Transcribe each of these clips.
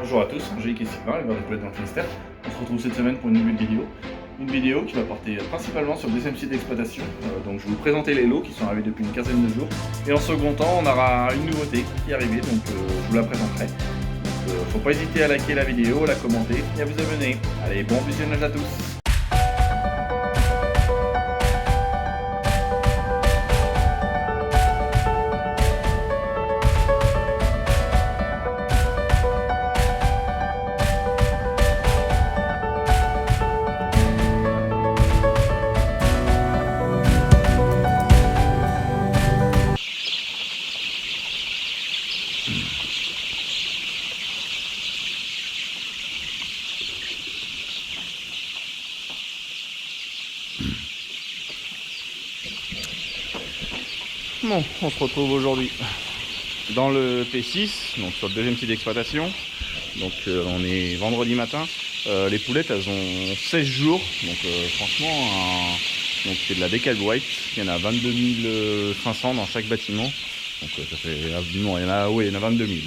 Bonjour à tous, Angélique et Sylvain, éleveurs de poulettes dans le Finistère. On se retrouve cette semaine pour une nouvelle vidéo. Une vidéo qui va porter principalement sur le deuxième site d'exploitation. Donc je vais vous présenter les lots qui sont arrivés depuis une quinzaine de jours. Et en second temps, on aura une nouveauté qui est arrivée, donc je vous la présenterai. Donc faut pas hésiter à liker la vidéo, à la commenter et à vous abonner. Allez, bon visionnage à tous. Bon, on se retrouve aujourd'hui dans le P6, donc sur le deuxième site d'exploitation. Donc on est vendredi matin. Les poulettes, elles ont 16 jours, donc franchement, donc c'est de la décalque white. Il y en a 22 500 dans chaque bâtiment. Donc ça fait, non, il y en a, oui, il y en a 22 000.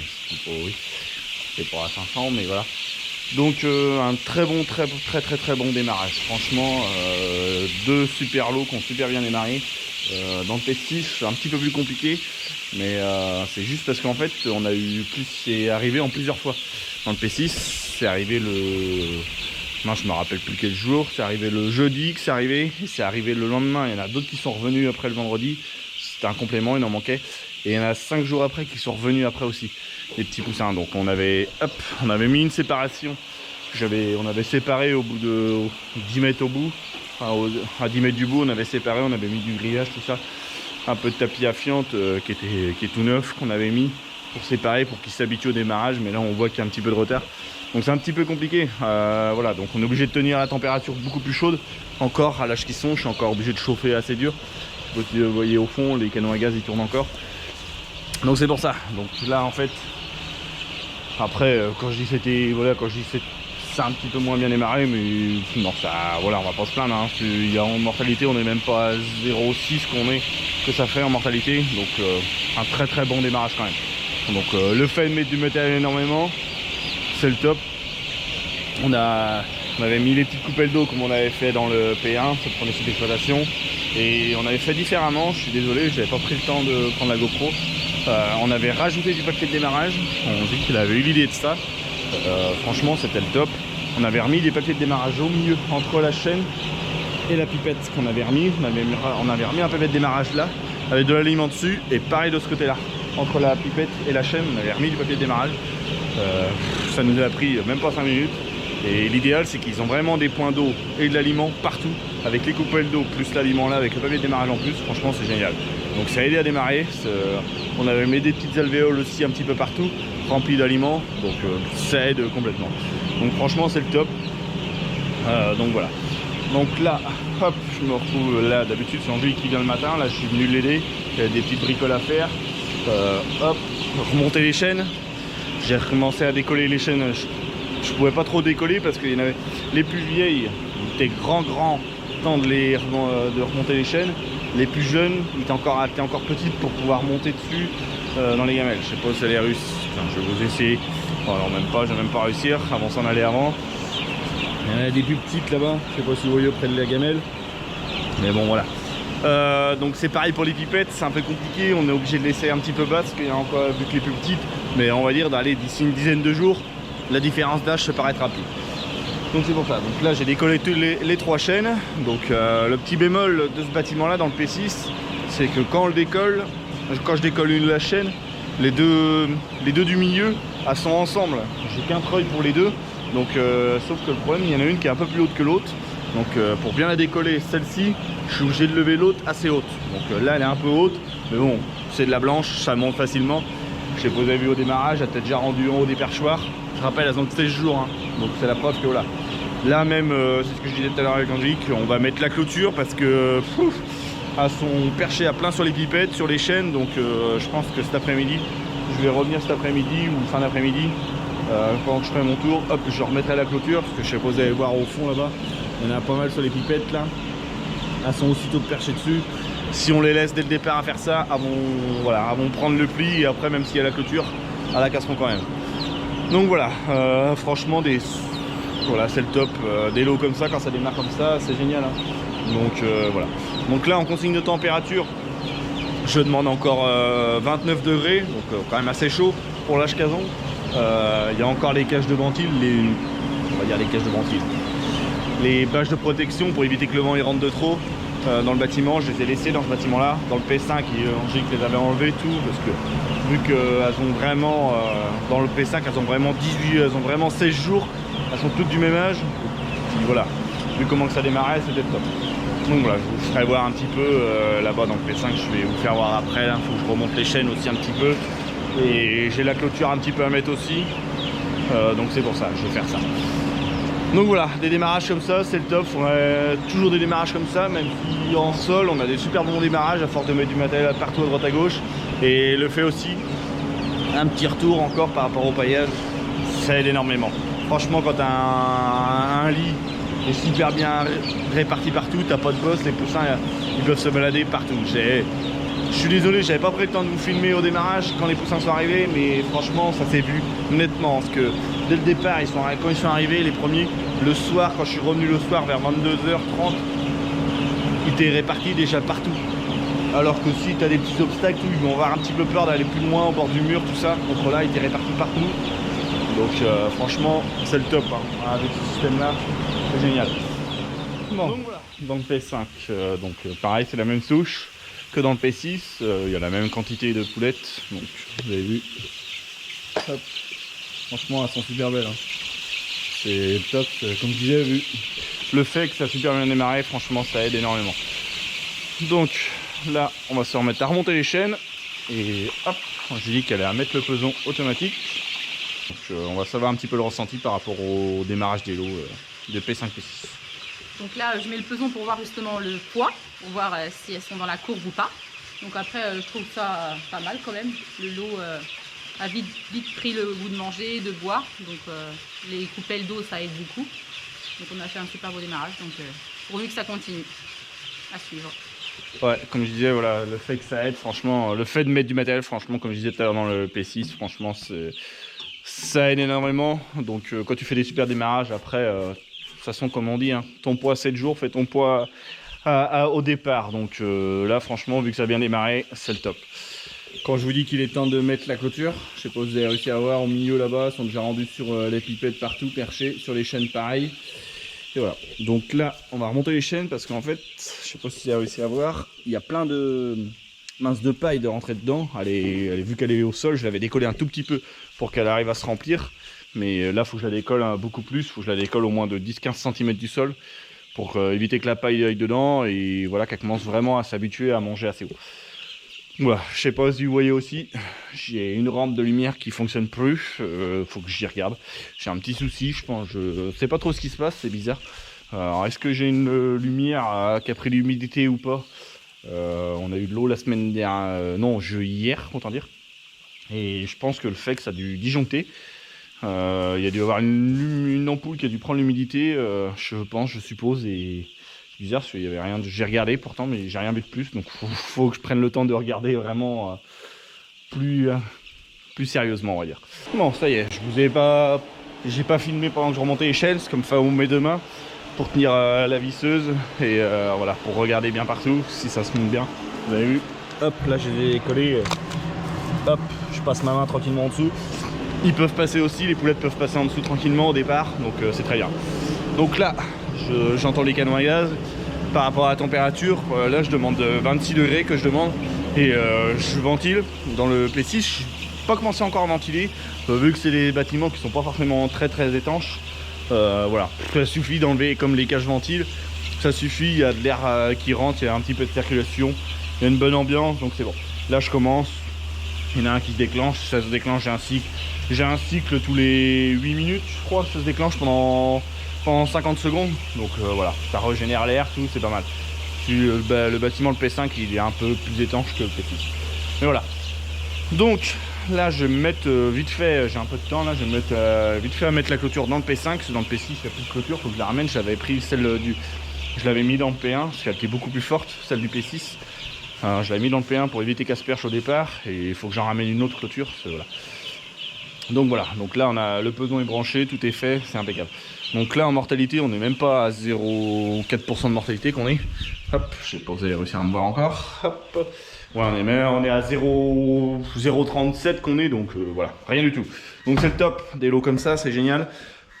Oui, c'est pas à 500, mais voilà. Donc un très bon démarrage. Franchement, deux super lots qui ont super bien démarré. Dans le P6 c'est un petit peu plus compliqué, mais c'est juste parce qu'en fait on a eu plus, c'est arrivé en plusieurs fois. Dans le P6 c'est arrivé non, je me rappelle plus quel jour, c'est arrivé le jeudi que c'est arrivé, et c'est arrivé le lendemain. Il y en a d'autres qui sont revenus après le vendredi, c'était un complément, il en manquait, et il y en a 5 jours après qui sont revenus après aussi, les petits poussins. Donc on avait mis une séparation, on avait séparé au bout de 10 mètres au bout. À 10 mètres du bout, on avait séparé, on avait mis du grillage, tout ça, un peu de tapis à fiente qui est tout neuf, qu'on avait mis pour séparer, pour qu'il s'habitue au démarrage. Mais là on voit qu'il y a un petit peu de retard, donc c'est un petit peu compliqué. Voilà, donc on est obligé de tenir à la température beaucoup plus chaude. Encore à l'âge qu'ils sont, je suis encore obligé de chauffer assez dur. Vous voyez au fond, les canons à gaz ils tournent encore, donc c'est pour ça. Donc là en fait, après quand je dis c'était, voilà, quand je dis c'est un petit peu moins bien démarré, mais non, ça, voilà, on va pas se plaindre, hein. Il y a en mortalité, on est même pas à 0,6 que ça fait en mortalité, donc un très bon démarrage quand même. Donc le fait de mettre du matériel énormément, c'est le top. On avait mis les petites coupelles d'eau comme on avait fait dans le P1, ce premier site d'exploitation, et on avait fait différemment. Je suis désolé, j'avais pas pris le temps de prendre la GoPro. On avait rajouté du papier de démarrage, on dit qu'il avait eu l'idée de ça. Franchement c'était le top. On avait remis des papiers de démarrage au milieu entre la chaîne et la pipette qu'on avait remis. On avait remis un papier de démarrage là avec de l'aliment dessus, et pareil de ce côté là, entre la pipette et la chaîne on avait remis du papier de démarrage. Ça nous a pris même pas 5 minutes, et l'idéal c'est qu'ils ont vraiment des points d'eau et de l'aliment partout, avec les coupelles d'eau plus l'aliment là avec le papier de démarrage en plus. Franchement c'est génial, donc ça a aidé à démarrer. On avait mis des petites alvéoles aussi un petit peu partout remplies d'aliments, donc ça aide complètement. Donc franchement c'est le top. Donc voilà, donc là hop, je me retrouve là. D'habitude c'est Angélique qui vient le matin, là je suis venu l'aider, il y a des petites bricoles à faire. Hop, remonter les chaînes. J'ai recommencé à décoller les chaînes. Je pouvais pas trop décoller parce qu'il y en avait les plus vieilles, c'était grand temps de remonter les chaînes. Les plus jeunes étaient encore petites pour pouvoir monter dessus dans les gamelles. Je sais pas si elle est réussi. Enfin, je vais vous essayer. Bon, alors même pas, je vais même pas réussir. Avant s'en aller avant. Il y en a des plus petites là-bas. Je sais pas si vous voyez près de la gamelle. Mais bon voilà. Donc c'est pareil pour les pipettes, c'est un peu compliqué. On est obligé de laisser un petit peu bas parce qu'il y a encore, vu que les plus petites. Mais on va dire d'aller d'ici une dizaine de jours, la différence d'âge se paraîtra plus. Donc c'est pour ça. Donc là j'ai décollé les 3 chaînes. Donc le petit bémol de ce bâtiment là dans le P6, c'est que quand je décolle la chaîne, les deux du milieu, elles sont ensemble. J'ai qu'un treuil pour les deux. Donc sauf que le problème, il y en a une qui est un peu plus haute que l'autre. Donc pour bien la décoller, celle-ci, je suis obligé de lever l'autre assez haute. Donc là elle est un peu haute, mais bon, c'est de la blanche, ça monte facilement. Je sais pas, vous avez vu au démarrage, elle était déjà rendue en haut des perchoirs. Je rappelle, elles ont que 16 jours, hein. Donc c'est la preuve que voilà. Là même, c'est ce que je disais tout à l'heure avec Angélique, on va mettre la clôture parce que elles sont perchées à plein sur les pipettes, sur les chaînes. Donc je pense que cet après-midi, je vais revenir cet après-midi ou fin d'après-midi, pendant que je ferai mon tour, hop, je remettrai la clôture, parce que je sais pas, vous allez voir au fond là-bas, il y en a pas mal sur les pipettes là. Elles sont aussitôt perchées dessus. Si on les laisse dès le départ à faire ça, elles vont prendre le pli, et après même s'il y a la clôture, elles la casseront quand même. Donc voilà, franchement voilà, c'est le top. Des lots comme ça, quand ça démarre comme ça, c'est génial. Hein. Donc voilà. Donc là, en consigne de température, je demande encore 29 degrés, donc quand même assez chaud pour l'âge cason. Il y a encore les cages de ventile, on va dire les cages de ventile. Les bâches de protection pour éviter que le vent y rentre de trop dans le bâtiment, je les ai laissées dans ce bâtiment là. Dans le P5, Angélique les avait enlevées tout, parce que vu qu'elles ont vraiment, dans le P5, elles ont vraiment 16 jours, elles sont toutes du même âge. Puis voilà, vu comment que ça démarrait, c'était top. Donc voilà, je vous ferai voir un petit peu là-bas dans le P5, je vais vous faire voir après, il faut que je remonte les chaînes aussi un petit peu. Et j'ai la clôture un petit peu à mettre aussi, donc c'est pour ça, je vais faire ça. Donc voilà, des démarrages comme ça, c'est le top. On a toujours des démarrages comme ça, même si en sol, on a des super bons démarrages à force de mettre du matériel partout à droite à gauche. Et le fait aussi, un petit retour encore par rapport au paillage, ça aide énormément. Franchement, quand tu as un lit qui est super bien réparti partout, t'as pas de bosse, les poussins ils peuvent se balader partout. Je suis désolé, j'avais pas pris le temps de vous filmer au démarrage quand les poussins sont arrivés, mais franchement ça s'est vu nettement, parce que dès le départ, quand ils sont arrivés les premiers, le soir, quand je suis revenu le soir vers 22h30, ils étaient répartis déjà partout. Alors que si tu as des petits obstacles, ils vont avoir un petit peu peur d'aller plus loin au bord du mur, tout ça, contre là, ils étaient répartis partout. Donc franchement, c'est le top, hein. Avec ce système-là, c'est génial. Bon, donc voilà. Dans le P5, pareil, c'est la même souche que dans le P6, il y a la même quantité de poulettes, donc vous avez vu. Hop. Franchement, elles sont super belles. Hein. C'est top, comme je disais, vu le fait que ça a super bien démarré, franchement, ça aide énormément. Donc là, on va se remettre à remonter les chaînes. Et hop, j'ai dit qu'elle allait à mettre le peson automatique. Donc on va savoir un petit peu le ressenti par rapport au démarrage des lots de P5, P6. Donc là, je mets le peson pour voir justement le poids, pour voir si elles sont dans la courbe ou pas. Donc après, je trouve ça pas mal quand même. Le lot a vite pris le goût de manger, de boire. Donc les coupelles d'eau, ça aide beaucoup. Donc on a fait un super beau démarrage. Donc pourvu que ça continue à suivre. Ouais, comme je disais, voilà, le fait que ça aide, franchement, le fait de mettre du matériel, franchement, comme je disais tout à l'heure dans le P6, franchement, ça aide énormément. Donc quand tu fais des super démarrages, après, de toute façon, comme on dit, hein, ton poids 7 jours, fais ton poids au départ. Donc là, franchement, vu que ça a bien démarré, c'est le top. Quand je vous dis qu'il est temps de mettre la clôture, je sais pas si vous avez réussi à voir, au milieu là-bas, sont déjà rendus sur les pipettes partout, perchés, sur les chaînes pareil. Et voilà, donc là, on va remonter les chaînes parce qu'en fait, je sais pas si vous avez réussi à voir, il y a plein de minces de paille de rentrer dedans. Vu qu'elle est au sol, je l'avais décollé un tout petit peu pour qu'elle arrive à se remplir. Mais là, il faut que je la décolle beaucoup plus, il faut que je la décolle au moins de 10-15 cm du sol pour éviter que la paille aille dedans et voilà, qu'elle commence vraiment à s'habituer à manger assez haut. Voilà, je sais pas si vous voyez aussi, j'ai une rampe de lumière qui fonctionne plus, faut que j'y regarde. J'ai un petit souci, je pense, je sais pas trop ce qui se passe, c'est bizarre. Alors est-ce que j'ai une lumière qui a pris l'humidité ou pas? On a eu de l'eau la semaine dernière, non, hier, autant dire. Et je pense que le fait que ça a dû disjoncter, il y a dû avoir une ampoule qui a dû prendre l'humidité, je suppose, et c'est bizarre parce qu'il y avait rien. J'ai regardé pourtant, mais j'ai rien vu de plus, donc faut que je prenne le temps de regarder vraiment plus sérieusement, on va dire. Bon, ça y est, j'ai pas filmé pendant que je remontais les chaînes, comme ça on met deux mains pour tenir la visseuse et voilà, pour regarder bien partout si ça se monte bien. Vous avez vu, hop, là je les ai collés, hop, je passe ma main tranquillement en dessous. Ils peuvent passer aussi, les poulettes peuvent passer en dessous tranquillement au départ, donc c'est très bien. Donc là, j'entends les canons à gaz. Par rapport à la température, là je demande 26 degrés que je demande. Et je ventile dans le P6. Je n'ai pas commencé encore à ventiler, vu que c'est des bâtiments qui sont pas forcément très étanches. Voilà, ça suffit d'enlever comme les cages ventiles. Ça suffit, il y a de l'air qui rentre, il y a un petit peu de circulation. Il y a une bonne ambiance, donc c'est bon. Là je commence. Il y en a un qui se déclenche, ça se déclenche, j'ai un cycle tous les 8 minutes, je crois que ça se déclenche pendant 50 secondes. Donc voilà, ça régénère l'air, tout, c'est pas mal. Le bâtiment, le P5, il est un peu plus étanche que le P6. Mais voilà. Donc là, je vais me mettre vite fait, j'ai un peu de temps là, je vais me mettre vite fait à mettre la clôture dans le P5, parce que dans le P6, il n'y a plus de clôture, il faut que je la ramène. J'avais pris celle je l'avais mis dans le P1, parce qu'elle était beaucoup plus forte, celle du P6. Je l'avais mis dans le P1 pour éviter qu'elle se perche au départ, et il faut que j'en ramène une autre clôture, voilà. Donc voilà, donc là on a le peson est branché, tout est fait, c'est impeccable. Donc là en mortalité, on n'est même pas à 0,4% de mortalité qu'on est. Hop, je sais pas, vous allez réussir à me voir encore. Hop. Ouais, on est à 0,37 qu'on est, donc voilà, rien du tout. Donc c'est le top, des lots comme ça, c'est génial.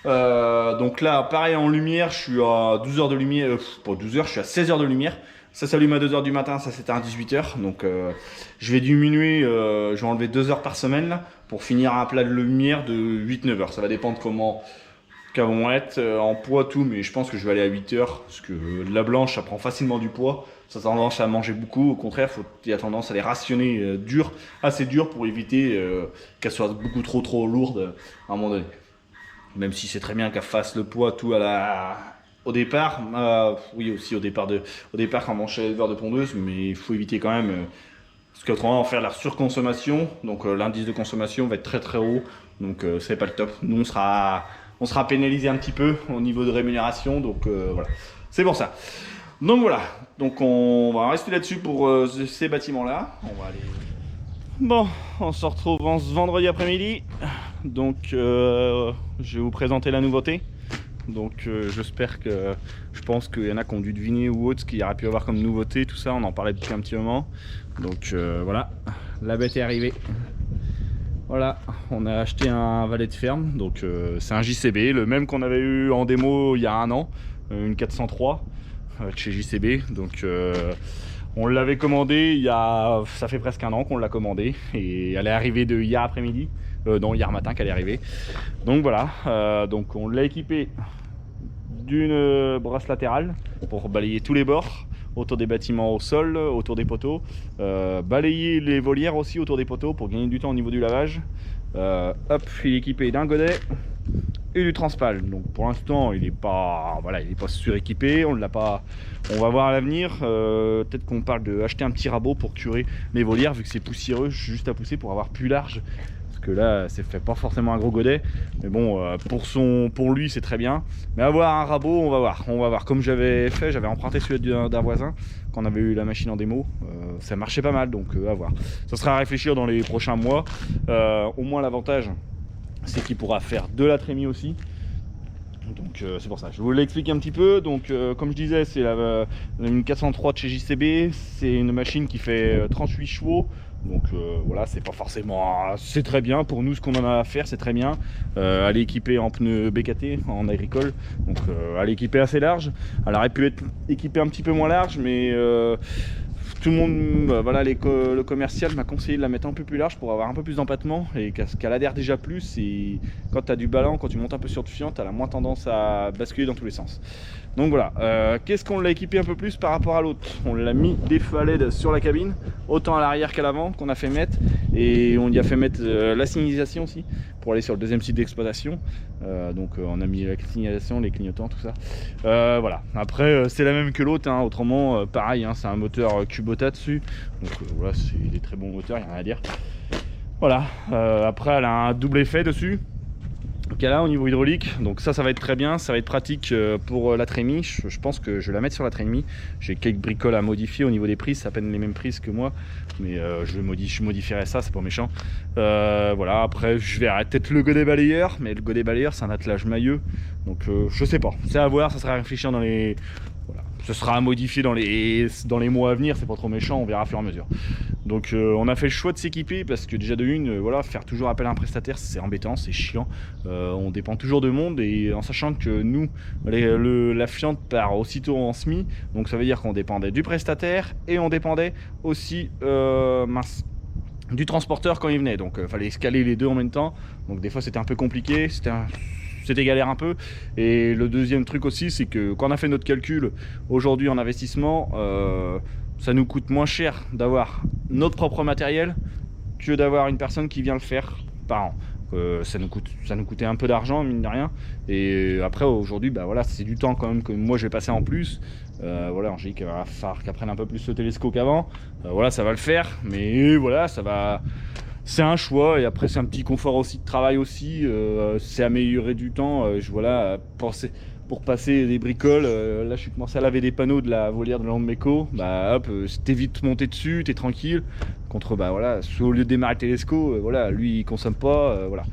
Donc là, pareil en lumière, je suis à 12 heures de lumière, pas 12 heures, je suis à 16 heures de lumière. Ça s'allume à 2 heures du matin, ça s'éteint à 18 heures. Donc je vais diminuer, je vais enlever 2 heures par semaine là, pour finir un plat de lumière de 8-9 heures. Ça va dépendre comment vont être en poids tout, mais je pense que je vais aller à 8 heures parce que la blanche ça prend facilement du poids, ça a tendance à manger beaucoup. Au contraire, il y a tendance à les rationner assez dur pour éviter qu'elle soit beaucoup trop lourde à un moment donné. Même si c'est très bien qu'elle fasse le poids tout au départ, oui aussi au départ quand on mange chez l'éleveur de pondeuse, mais il faut éviter quand même parce qu'autrement on va faire la surconsommation, donc l'indice de consommation va être très haut, donc c'est pas le top. Nous on sera pénalisé un petit peu au niveau de rémunération, donc voilà, c'est pour ça. Donc voilà, donc on va rester là-dessus pour ces bâtiments-là. On va aller. Bon, on se retrouve ce vendredi après-midi. Donc je vais vous présenter la nouveauté. Donc j'espère que, je pense qu'il y en a qui ont dû deviner ou autre ce qu'il y aurait pu avoir comme nouveauté, tout ça, on en parlait depuis un petit moment. Donc voilà, la bête est arrivée. Voilà, on a acheté un valet de ferme, donc c'est un JCB, le même qu'on avait eu en démo il y a un an, une 403 de chez JCB. Donc on l'avait commandé ça fait presque un an qu'on l'a commandé et elle est arrivée de hier après-midi, non hier matin qu'elle est arrivée. Donc voilà, donc on l'a équipé d'une brosse latérale pour balayer tous les bords autour des bâtiments au sol, autour des poteaux, balayer les volières aussi autour des poteaux pour gagner du temps au niveau du lavage. Hop, il est équipé d'un godet et du transpal. Donc pour l'instant il n'est pas, voilà, il est pas suréquipé, on l'a pas, on va voir à l'avenir. Peut-être qu'on parle de acheter un petit rabot pour curer les volières vu que c'est poussiéreux, juste à pousser pour avoir plus large. Que là c'est fait pas forcément un gros godet, mais bon pour lui c'est très bien. Mais avoir un rabot, on va voir comme j'avais emprunté celui d'un voisin quand on avait eu la machine en démo, ça marchait pas mal, donc à voir. Ça sera à réfléchir dans les prochains mois. Au moins l'avantage c'est qu'il pourra faire de la trémie aussi. Donc c'est pour ça, je vous l'explique un petit peu. Donc comme je disais, c'est une 403 de chez JCB, c'est une machine qui fait 38 chevaux. Donc voilà, c'est pas forcément, c'est très bien pour nous, ce qu'on en a à faire, c'est très bien. Elle est équipée en pneus BKT en agricole, donc elle est équipée assez large. Elle aurait pu être équipée un petit peu moins large, mais tout le monde, voilà, le commercial m'a conseillé de la mettre un peu plus large pour avoir un peu plus d'empattement et qu'elle adhère déjà plus. Et quand tu as du ballon, quand tu montes un peu sur du fiant, tu as moins tendance à basculer dans tous les sens. Donc voilà, qu'est-ce qu'on l'a équipé un peu plus par rapport à l'autre? On l'a mis des feux à LED sur la cabine, autant à l'arrière qu'à l'avant, qu'on a fait mettre, et on y a fait mettre la signalisation aussi pour aller sur le deuxième site d'exploitation. Donc on a mis la signalisation, les clignotants, tout ça. Voilà, après c'est la même que l'autre, hein. Autrement pareil, hein, c'est un moteur Kubota dessus, donc voilà, c'est des très bons moteurs, il n'y a rien à dire. Voilà, après elle a un double effet dessus qu'elle a au niveau hydraulique, donc ça va être très bien, ça va être pratique pour la trémie. Je pense que je vais la mettre sur la trémie. J'ai quelques bricoles à modifier au niveau des prises, c'est à peine les mêmes prises que moi, mais je modifierai ça, c'est pas méchant. Voilà, après je verrai peut-être le godet balayeur, mais le godet balayeur c'est un attelage mailleux, donc je sais pas, c'est à voir, ça sera à réfléchir dans les... Voilà. Ce sera à modifier dans les mois à venir, c'est pas trop méchant, on verra à fur et à mesure. Donc on a fait le choix de s'équiper parce que déjà de une, voilà, faire toujours appel à un prestataire c'est embêtant, c'est chiant. On dépend toujours de monde, et en sachant que nous, la fiente part aussitôt en SMI, donc ça veut dire qu'on dépendait du prestataire et on dépendait aussi du transporteur quand il venait. Donc fallait escaler les deux en même temps, donc des fois c'était un peu compliqué, c'était galère un peu. Et le deuxième truc aussi, c'est que quand on a fait notre calcul aujourd'hui en investissement, ça nous coûte moins cher d'avoir notre propre matériel que d'avoir une personne qui vient le faire par an. Ça nous coûtait un peu d'argent mine de rien, et après aujourd'hui bah voilà, c'est du temps quand même que moi je vais passer en plus. Voilà, Angélique va falloir qu'elle prenne un peu plus le télescope qu'avant. Voilà, ça va le faire, mais voilà, ça va. C'est un choix, et après c'est un petit confort aussi de travail aussi, c'est améliorer du temps. Voilà, pour passer des bricoles. Là je suis commencé à laver des panneaux de la volière de Landmeco, bah hop, t'évites de monter dessus, t'es tranquille, contre bah voilà, au lieu de démarrer le télesco, voilà, lui il consomme pas, voilà.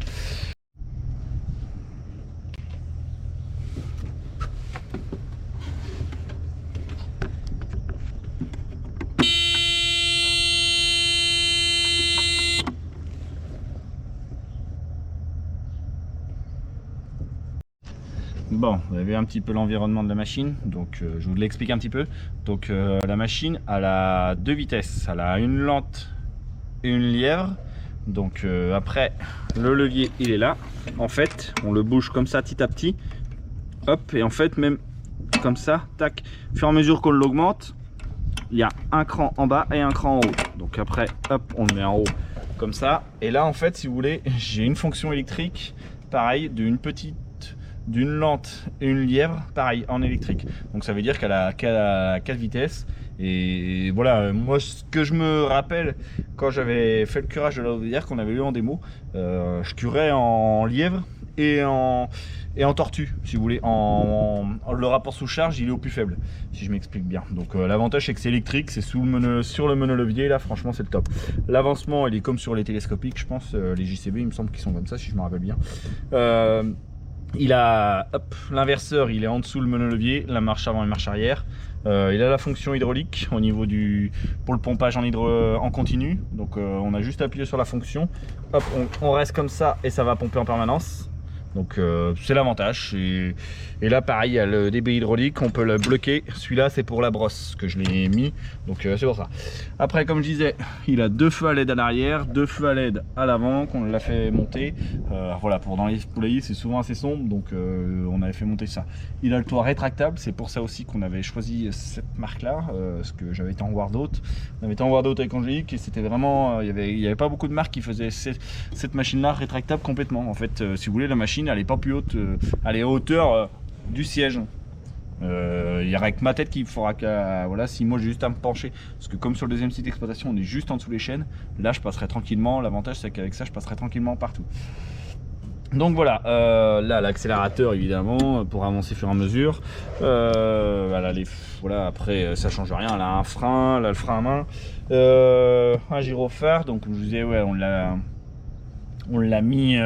Bon, vous avez vu un petit peu l'environnement de la machine, donc je vous l'explique un petit peu. Donc la machine, elle a 2 vitesses, elle a une lente et une lièvre. Donc après, le levier il est là. En fait, on le bouge comme ça petit à petit. Hop, et en fait même comme ça, tac, au fur et à mesure qu'on l'augmente, il y a un cran en bas et un cran en haut. Donc après, hop, on le met en haut comme ça. Et là en fait, si vous voulez, j'ai une fonction électrique, pareil, d'une lente et une lièvre, pareil, en électrique. Donc ça veut dire qu'elle a 4 vitesses. Et voilà, moi ce que je me rappelle quand j'avais fait le curage de la volière qu'on avait eu en démo, je curais en lièvre et en tortue, si vous voulez. Le rapport sous charge il est au plus faible, si je m'explique bien. Donc l'avantage c'est que c'est électrique, c'est sur le monolevier, là franchement c'est le top. L'avancement il est comme sur les télescopiques, je pense, les JCB il me semble qu'ils sont comme ça, si je me rappelle bien. Il a l'inverseur, il est en dessous le monolevier, la marche avant et marche arrière. Il a la fonction hydraulique au niveau pour le pompage en continu. Donc on a juste appuyé sur la fonction. Hop, on reste comme ça et ça va pomper en permanence. Donc c'est l'avantage. Et là pareil, il y a le débit hydraulique, on peut le bloquer. Celui-là c'est pour la brosse que je l'ai mis. Donc c'est pour ça. Après comme je disais, il a 2 feux à LED à l'arrière, 2 feux à LED à l'avant qu'on l'a fait monter. Voilà, dans les poulaillers c'est souvent assez sombre, donc on avait fait monter ça. Il a le toit rétractable, c'est pour ça aussi qu'on avait choisi cette marque là, parce que j'avais été en voir d'autres. On avait été en voir d'autres avec Angélique et c'était vraiment, il y avait pas beaucoup de marques qui faisaient cette machine là rétractable complètement. En fait, si vous voulez, la machine elle est pas plus haute, elle est à hauteur du siège. Il y aura que ma tête qui fera que voilà, si moi j'ai juste à me pencher, parce que comme sur le deuxième site d'exploitation on est juste en dessous les chaînes, là je passerai tranquillement. L'avantage c'est qu'avec ça je passerai tranquillement partout. Donc voilà, là l'accélérateur évidemment pour avancer au fur et à mesure. Voilà, après ça change rien, elle a un frein, là le frein à main, un gyrophare. Donc comme je vous disais, ouais, on l'a mis,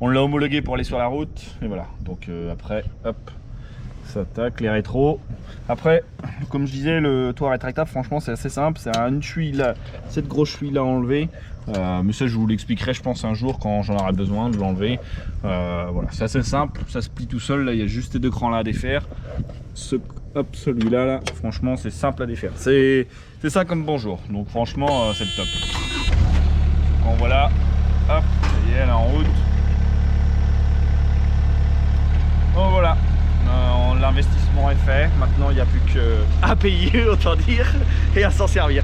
on l'a homologué pour aller sur la route. Et voilà, donc après hop, ça tac, les rétros. Après comme je disais, le toit rétractable franchement c'est assez simple, c'est une cheville là, cette grosse cheville là enlevée. Mais ça je vous l'expliquerai je pense un jour quand j'en aurai besoin de l'enlever. Voilà, c'est assez simple, ça se plie tout seul. Là il y a juste ces 2 crans là à défaire. Celui-là là, franchement c'est simple à défaire, c'est ça comme bonjour. Donc franchement c'est le top. Donc voilà, hop, ça y est, elle est en route. Donc voilà, l'investissement est fait, maintenant il n'y a plus qu'à payer autant dire, et à s'en servir.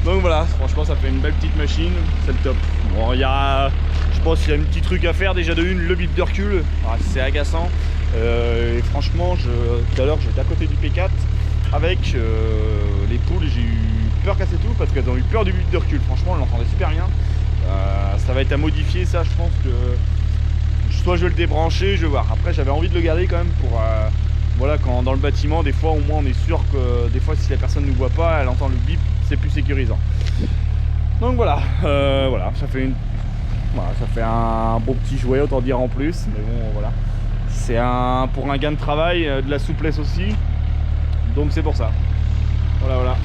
Donc voilà, franchement ça fait une belle petite machine, c'est le top. Bon, je pense qu'il y a un petit truc à faire déjà de une, le bip de recul, c'est agaçant. Et franchement, tout à l'heure j'étais à côté du P4 avec les poules, j'ai eu peur casser tout parce qu'elles ont eu peur du bip de recul. Franchement, on l'entendait super bien. Ça va être à modifier ça, je pense que soit je vais le débrancher, je vais voir. Après j'avais envie de le garder quand même pour voilà, quand dans le bâtiment des fois au moins on est sûr que des fois si la personne ne nous voit pas, elle entend le bip, c'est plus sécurisant. Donc voilà, voilà, ça fait un beau petit jouet autant dire en plus, mais bon voilà. C'est pour un gain de travail, de la souplesse aussi, donc c'est pour ça. Voilà.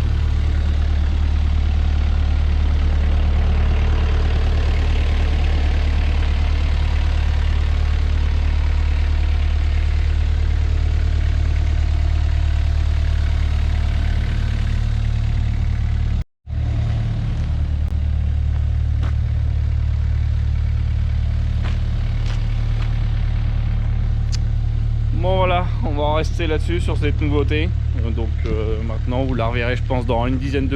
Bon voilà, on va en rester là-dessus sur cette nouveauté. Donc maintenant vous la reverrez je pense dans une dizaine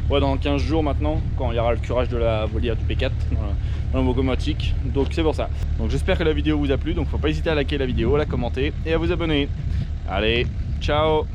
dans 15 jours maintenant, quand il y aura le curage de la volière du P4 dans le locomotique. Donc c'est pour ça. Donc j'espère que la vidéo vous a plu, donc faut pas hésiter à liker la vidéo, à la commenter et à vous abonner. Allez, ciao.